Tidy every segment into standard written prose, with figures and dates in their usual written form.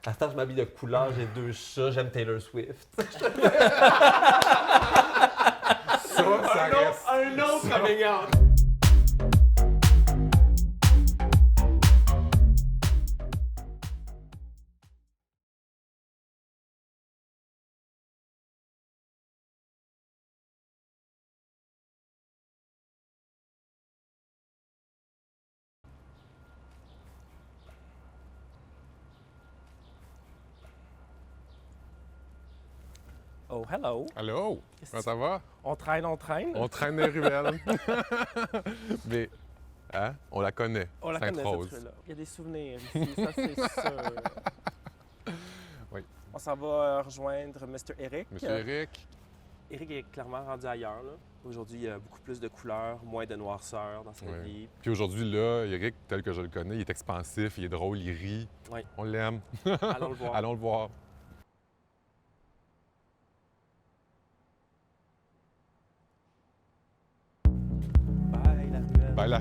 À ce temps, je m'habille de couleur, j'ai 2 chats, j'aime Taylor Swift. Ça reste... Un autre coming out! Oh, hello. Allô? Comment ça va? On traîne. On traîne les ruelles. Mais, hein? On la connaît. On la connaît, Sainte-Rose. cette rue-là. Il y a des souvenirs ici, ça c'est sûr. Oui. On s'en va rejoindre Mr. Eric. Monsieur Eric. Eric est clairement rendu ailleurs, là. Aujourd'hui, il y a beaucoup plus de couleurs, moins de noirceur dans sa Oui. vie. Puis aujourd'hui, là, Eric, tel que je le connais, il est expansif, il est drôle, il rit. Oui. On l'aime. Allons le voir. Allons le voir. Bye, la ruelle. Bye, la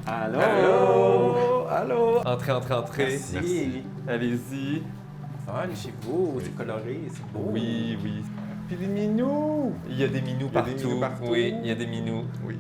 Allô? Allô? Allô? Entrez. Merci. Allez-y. Ah, chez vous, Oui. c'est coloré, c'est beau. Oui. Puis les minous! Il y a des minous Il y a des partout. minous partout. Oui, il y a des minous. Oui.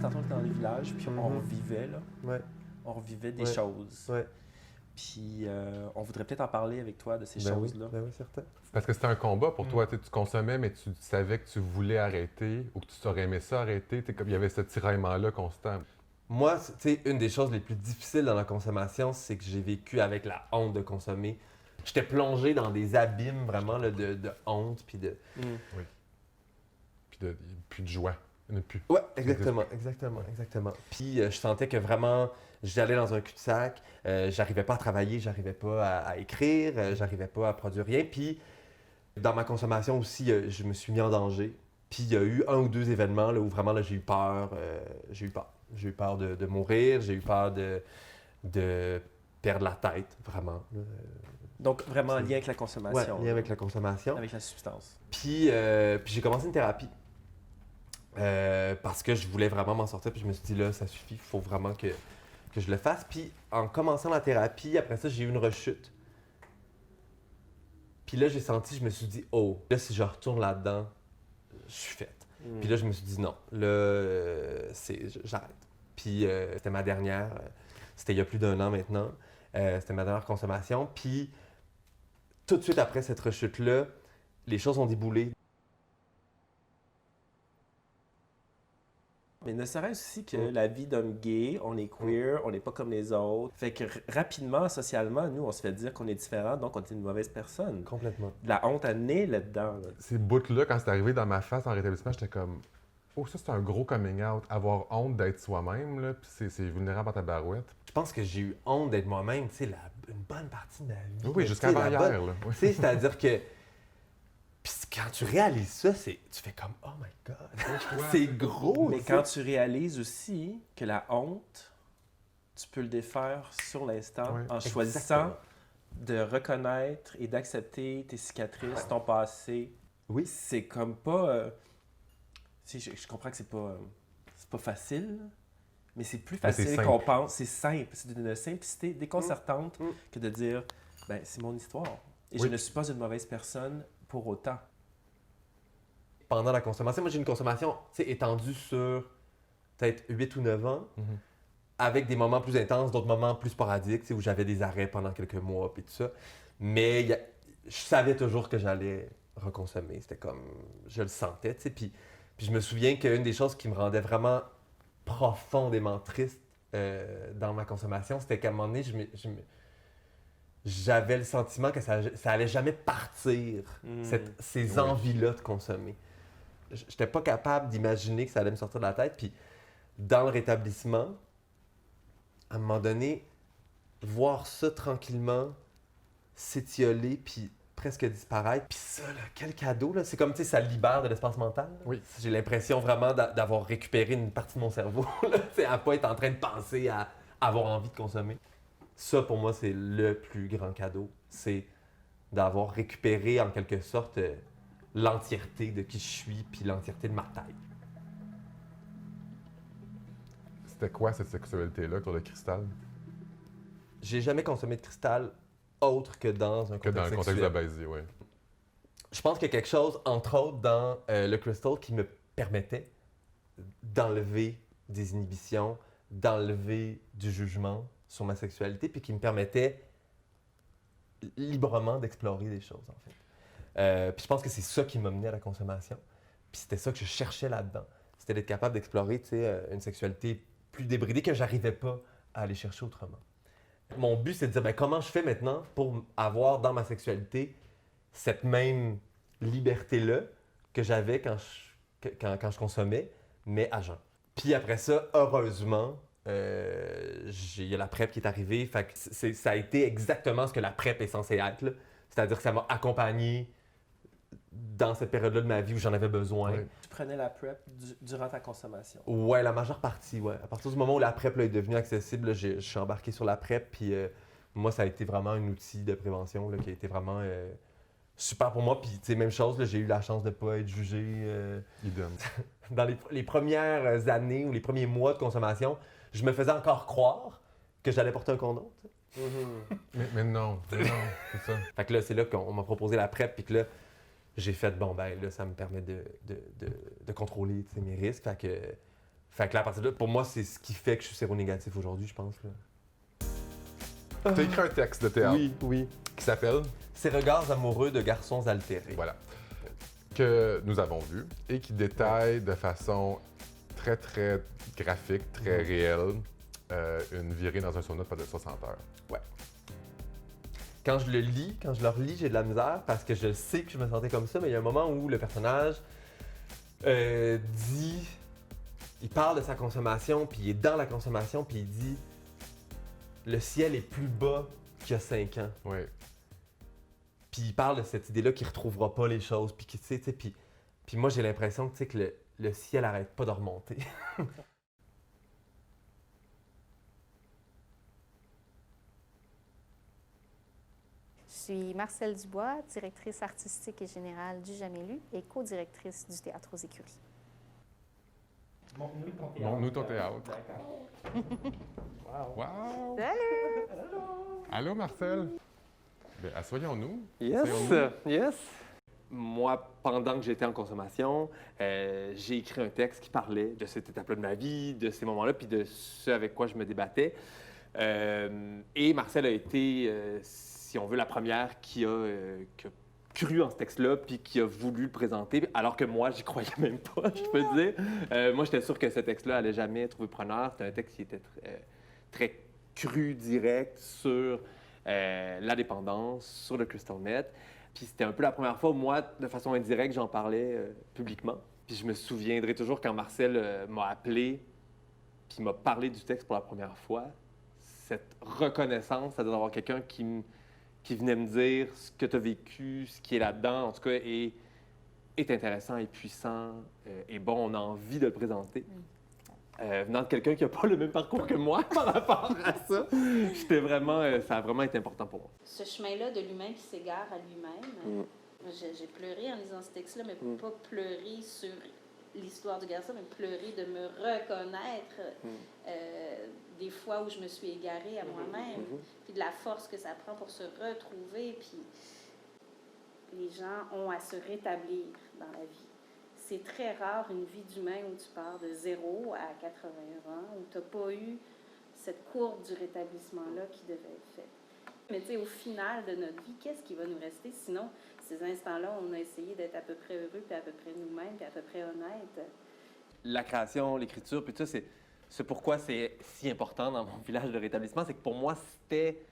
Tantôt, on était dans les villages, puis on Mhm. revivait, là. Ouais. On revivait des Ouais. choses. Ouais. Puis on voudrait peut-être en parler avec toi de ces Ben choses-là. Oui, ben oui, certain. Parce que c'était un combat pour toi. Tu consommais, mais tu savais que tu voulais arrêter ou que tu aurais aimé ça arrêter. Comme il y avait ce tiraillement-là constant. Moi, tu sais, une des choses les plus difficiles dans la consommation, c'est que j'ai vécu avec la honte de consommer. J'étais plongé dans des abîmes vraiment là, de honte puis de... Mm. Puis de joie. Il n'y en a plus. Ouais, exactement. Puis je sentais que vraiment, j'allais dans un cul-de-sac, j'arrivais pas à travailler, j'arrivais pas à écrire, j'arrivais pas à produire rien. Puis dans ma consommation aussi, je me suis mis en danger. Puis il y a eu 1 ou 2 événements là, où vraiment là, j'ai eu peur. J'ai eu peur de mourir, j'ai eu peur de perdre la tête, vraiment. Donc, vraiment en C'est- lien avec la Ouais, consommation. lien avec la consommation. Avec la substance. Puis j'ai commencé une thérapie. Parce que je voulais vraiment m'en sortir. Puis je me suis dit, là, ça suffit, il faut vraiment que je le fasse. Puis en commençant la thérapie, après ça, j'ai eu une rechute. Puis là, j'ai senti, je me suis dit, oh, là, si je retourne là-dedans, je suis faite. Puis là, je me suis dit, non, là, j'arrête. Puis c'était ma dernière, c'était il y a plus d'1 an maintenant. C'était ma dernière consommation. Puis tout de suite après cette rechute-là, les choses ont déboulé. Mais ne serait-ce aussi que la vie d'homme gay, on est queer, on n'est pas comme les autres. Fait que rapidement, socialement, nous, on se fait dire qu'on est différent, donc on est une mauvaise personne. Complètement. De la honte à nez là-dedans. Là. Ces bouts-là, quand c'est arrivé dans ma face en rétablissement, j'étais comme oh, ça, c'est un gros coming out. Avoir honte d'être soi-même, là, puis c'est vulnérable à ta barouette. Je pense que j'ai eu honte d'être moi-même, tu sais, une bonne partie de ma vie. Oui, Tu jusqu'à sais, la hier, bonne- là. Oui. Tu sais, c'est-à-dire que... Puis quand tu réalises ça, tu fais comme « Oh my God! » C'est gros! Mais tu quand sais. tu réalises aussi que la honte, tu peux le défaire sur l'instant Ouais. en choisissant de reconnaître et d'accepter tes cicatrices, ton passé. Oui. C'est comme pas... tu sais, je comprends que c'est pas facile, mais c'est plus Mais c'est facile simple. qu'on pense. C'est simple. C'est d'une simplicité déconcertante Mm. que de dire ben c'est mon histoire. Et je Oui. ne suis pas une mauvaise personne pour autant. Pendant la consommation, moi j'ai une consommation tu sais, étendue sur peut-être 8 ou 9 ans, Mhm. avec des moments plus intenses, d'autres moments plus sporadiques, tu sais, où j'avais des arrêts pendant quelques mois puis tout ça. Mais je savais toujours que j'allais reconsommer. C'était comme... Je le sentais, tu sais. Puis je me souviens qu'une des choses qui me rendait vraiment profondément triste dans ma consommation, c'était qu'à un moment donné, j'avais le sentiment que ça allait jamais partir, ces Oui. envies-là de consommer. J'étais pas capable d'imaginer que ça allait me sortir de la tête. Puis dans le rétablissement, à un moment donné, voir ça tranquillement s'étioler puis presque disparaître. Puis ça, là, quel cadeau, là. C'est comme, tu sais, ça libère de l'espace mental. Là. Oui. J'ai l'impression vraiment d'avoir récupéré une partie de mon cerveau, là, tu sais, à pas être en train de penser à avoir envie de consommer. Ça, pour moi, c'est le plus grand cadeau. C'est d'avoir récupéré, en quelque sorte, l'entièreté de qui je suis puis l'entièreté de ma taille. C'était quoi cette sexualité-là autour de Cristal? J'ai jamais consommé de cristal autre que dans un Que dans contexte le contexte de sexuel. la baisie, oui. Je pense qu'il y a quelque chose, entre autres, dans le crystal qui me permettait d'enlever des inhibitions, d'enlever du jugement sur ma sexualité, puis qui me permettait librement d'explorer des choses, en fait. Puis je pense que c'est ça qui m'a mené à la consommation. Puis c'était ça que je cherchais là-dedans. C'était d'être capable d'explorer, tu sais, une sexualité plus débridée que j'arrivais pas à aller chercher autrement. Mon but, c'est de dire, ben, comment je fais maintenant pour avoir dans ma sexualité cette même liberté-là que j'avais quand je consommais, mais à jeun. Puis après ça, heureusement, il y a la PrEP qui est arrivée. Fait que ça a été exactement ce que la PrEP est censée être, là. C'est-à-dire que ça m'a accompagné dans cette période-là de ma vie où j'en avais besoin. Oui. Tu prenais la PrEP durant ta consommation. Ouais, la majeure partie, ouais. À partir du moment où la PrEP là, est devenue accessible, là, je suis embarqué sur la PrEP. Puis moi, ça a été vraiment un outil de prévention là, qui a été vraiment super pour moi. Puis, tu sais, même chose, là, j'ai eu la chance de ne pas être jugé. Idem. Dans les premières années ou les premiers mois de consommation, je me faisais encore croire que j'allais porter un condom. Tu sais. Mais non, c'est ça. Fait que là, c'est là qu'on m'a proposé la PrEP. Puis que là, j'ai fait, bon, ben là, ça me permet de contrôler tu sais, mes risques. Fait que là, à partir de là, pour moi, c'est ce qui fait que je suis séronégatif aujourd'hui, je pense. Là. Tu as écrit un texte de théâtre Oui. qui s'appelle Ces regards amoureux de garçons altérés. Voilà. Que nous avons vu et qui détaille de façon très, très graphique, très réelle, une virée dans un sauna de pas de 60 heures. Quand je le relis, j'ai de la misère parce que je sais que je me sentais comme ça, mais il y a un moment où le personnage dit... Il parle de sa consommation, puis il est dans la consommation, puis il dit « Le ciel est plus bas qu'il y a 5 ans. » Oui. Puis il parle de cette idée-là qu'il ne retrouvera pas les choses, puis tu sais, puis moi j'ai l'impression que, tu sais, que le ciel arrête pas de remonter. Je suis Marcelle Dubois, directrice artistique et générale du Jamais Lu et co-directrice du Théâtre aux Écuries. Montre-nous ton théâtre. Wow! Salut! Allô, Marcel? Bien, assoyons-nous. Yes. Moi, pendant que j'étais en consommation, j'ai écrit un texte qui parlait de cette étape-là de ma vie, de ces moments-là, puis de ce avec quoi je me débattais. Et Marcel a été, si on veut, la première qui a cru en ce texte-là, puis qui a voulu le présenter, alors que moi, j'y croyais même pas, je peux te dire. Moi, j'étais sûr que ce texte-là allait jamais trouver preneur. C'était un texte qui était très cru, direct, sur la dépendance, sur le crystal meth. Puis c'était un peu la première fois où moi, de façon indirecte, j'en parlais publiquement. Puis je me souviendrai toujours quand Marcel m'a appelé, puis m'a parlé du texte pour la première fois. Cette reconnaissance, c'est-à-dire d'avoir quelqu'un qui venait me dire ce que tu as vécu, ce qui est là-dedans, en tout cas, est intéressant, est puissant, est bon, on a envie de le présenter. Venant de quelqu'un qui n'a pas le même parcours que moi par rapport à ça, ça a vraiment été important pour moi. Ce chemin-là de l'humain qui s'égare à lui-même, j'ai pleuré en lisant ce texte-là, mais pas pleurer sur l'histoire du garçon, mais pleurer de me reconnaître des fois où je me suis égarée à moi-même, puis de la force que ça prend pour se retrouver, puis les gens ont à se rétablir dans la vie. C'est très rare une vie d'humain où tu pars de 0 à 80 ans, où tu n'as pas eu cette courbe du rétablissement-là qui devait être faite. Mais tu sais, au final de notre vie, qu'est-ce qui va nous rester? Sinon, ces instants-là, on a essayé d'être à peu près heureux, puis à peu près nous-mêmes, puis à peu près honnêtes. La création, l'écriture, puis tout ça, c'est pourquoi c'est si important dans mon village de rétablissement, c'est que pour moi, c'était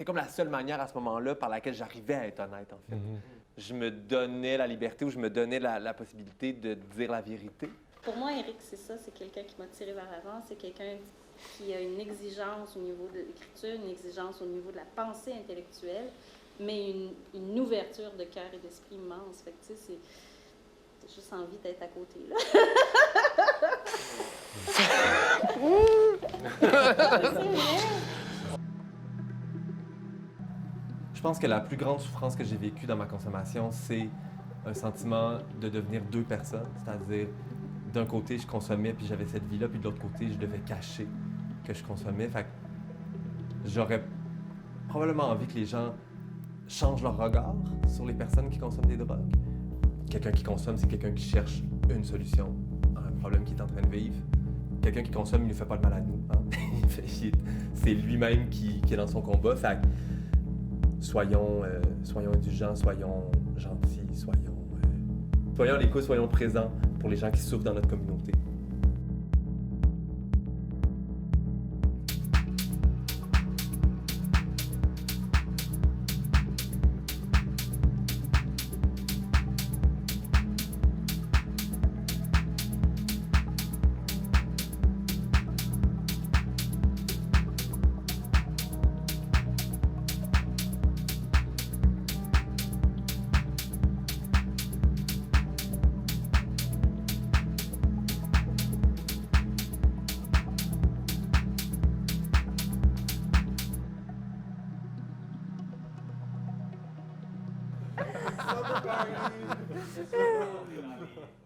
comme la seule manière à ce moment-là par laquelle j'arrivais à être honnête, en fait. Je me donnais la liberté ou je me donnais la possibilité de dire la vérité. Pour moi, Éric, c'est ça, c'est quelqu'un qui m'a tiré vers l'avant, c'est quelqu'un qui a une exigence au niveau de l'écriture, une exigence au niveau de la pensée intellectuelle, mais une ouverture de cœur et d'esprit immense. Fait que, tu sais, j'ai juste envie d'être à côté, là. C'est vrai. Je pense que la plus grande souffrance que j'ai vécue dans ma consommation, c'est un sentiment de devenir deux personnes. C'est-à-dire, d'un côté, je consommais puis j'avais cette vie-là, puis de l'autre côté, je devais cacher que je consommais. Fait que j'aurais probablement envie que les gens changent leur regard sur les personnes qui consomment des drogues. Quelqu'un qui consomme, c'est quelqu'un qui cherche une solution à un problème qu'il est en train de vivre. Quelqu'un qui consomme, il ne fait pas de mal à nous. Hein? C'est lui-même qui est dans son combat. Fait que soyons indulgents, soyons gentils, soyons à l'écoute, soyons présents pour les gens qui souffrent dans notre communauté. Summer party.